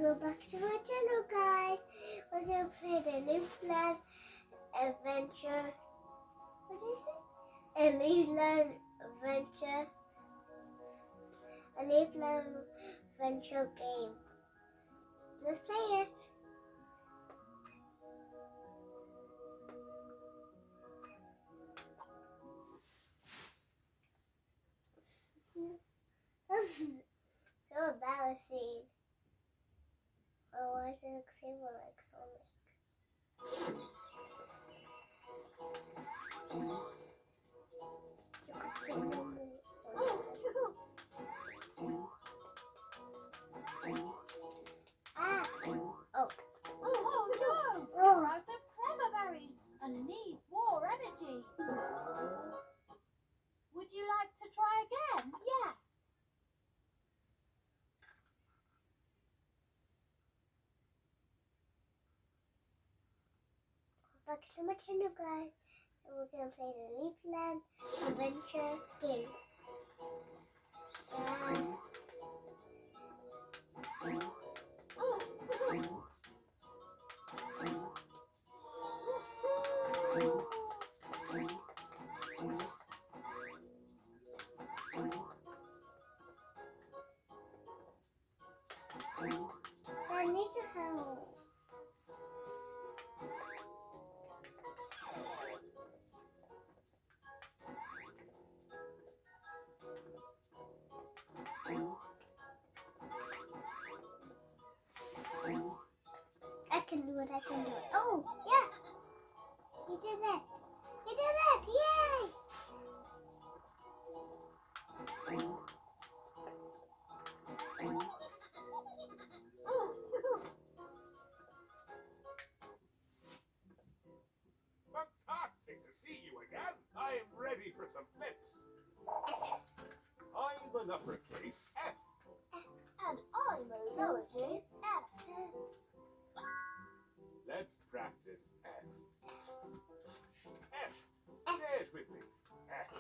Welcome back to my channel, guys. We're going to play the Leapland adventure. What is it? A Leapland adventure. A Leapland adventure game. Let's play it. That's so embarrassing. Oh, why does it look silver like Sonic? Ah! Oh. Oh no! You're out of clever berries and need more energy. Would you like to try again? Yes. Back to my channel, guys. And we're gonna play the Leapland adventure game. I need your help. I can do it, I can do it. Oh, yeah! You did it! You did it! Yay! Fantastic to see you again. I am ready for some flips. X. I'm an uppercase F. And I'm a lowercase f. Let's practice F. F. Say it with me. F.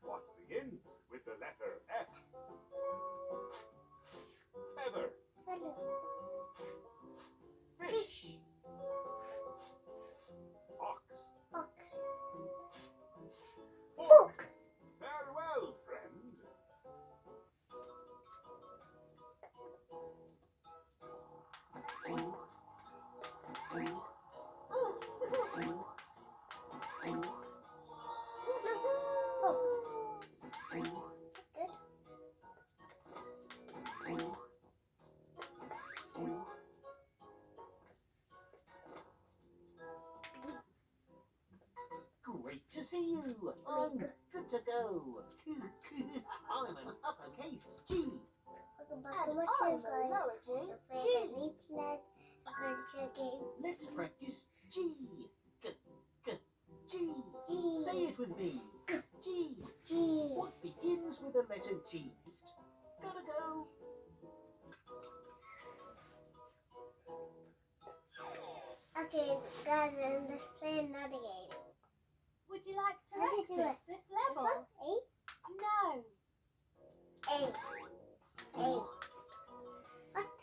What begins with the letter F? Feather. Fellow. Fish. Fish. Ox. Ox. Fork. Fork. Farewell, friend. Oh. That's good. Great to see you. I'm good to go. I'm an uppercase G. Welcome back to And my I'm channel, a guys. lowercase We're g. playing the Leapland adventure game. Let's practice G. G. G. Say it with me. G. G. What begins with the letter G? Gotta go. Okay, guys, let's play another game. Would you like to How do you do exit it? this This level? one? A? No. A. A. What?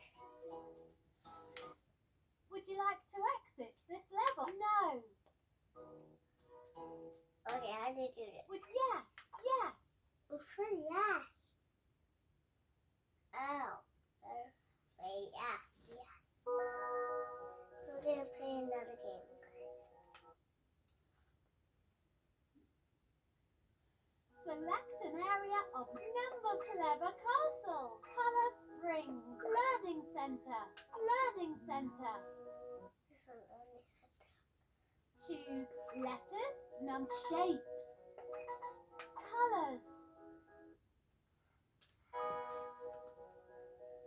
Would you like to exit this level? No. Okay, how do you do this? With yes. Yes. It's for yes. Oh. Wait, yes, yes. We're gonna play another game, guys. Select an area of Number Clever Castle. Color Springs. Learning Center. Learning Center. This one only said. Choose letters, shapes, colors.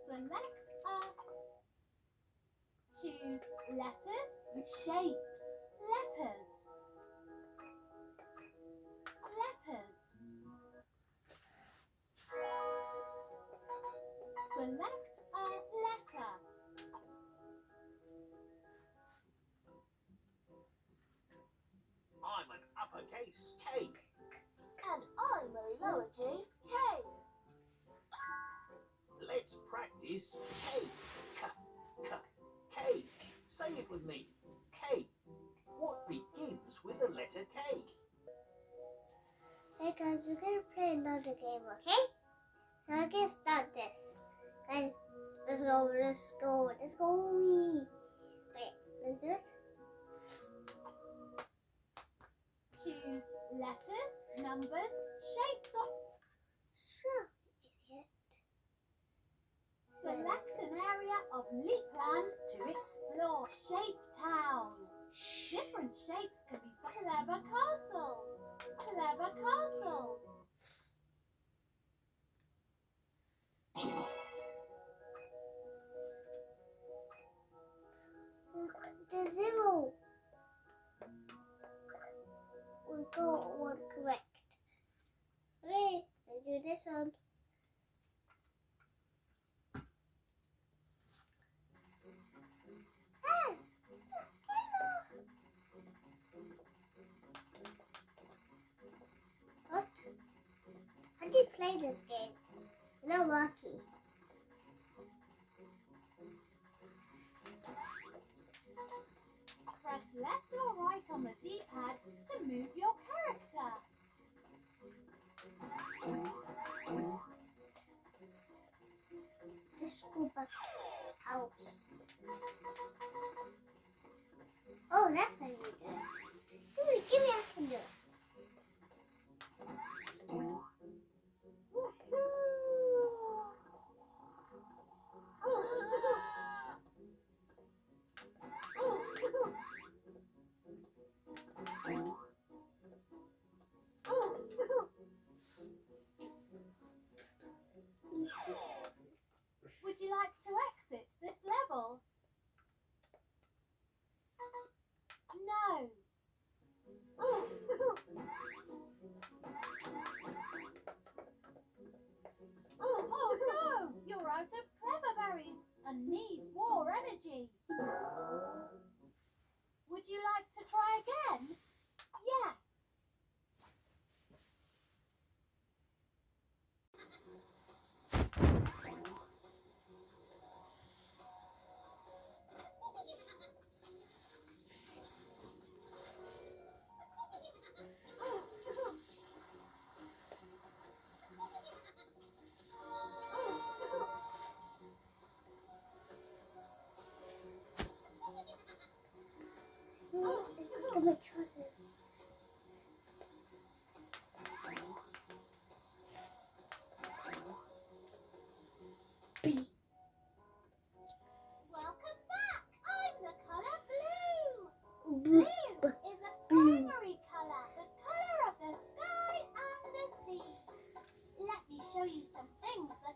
Select a. Choose letters, shapes, letters. Letters. Select a letter. I'm an uppercase K. And I'm a lowercase k. Let's practice cake. with me. K. What begins with the letter K? Hey guys, we're gonna play another game, okay? So I can start this. Okay, let's go. Okay, let's do it. Choose letters, numbers, shapes or Sure, idiot. select an area of Leapland to explore. Shape Town. Different shapes can be Clever Castle. Clever Castle. The zero. We got one correct. Okay, let's do this one. Ah, what? How do you play this game? It's not working. Press left or right on the D-pad to move your character. Let's go back to the house. Oh, that's how you do it. Give me, I can do it. Would you like to exit this level? No. Oh no! You're out of clever berries and need more energy. Would you like to try again? Yes. Look at my trousers. B. Welcome back. I'm the colour blue. Blue. Blue is a primary colour, the colour of the sky and the sea. Let me show you some things that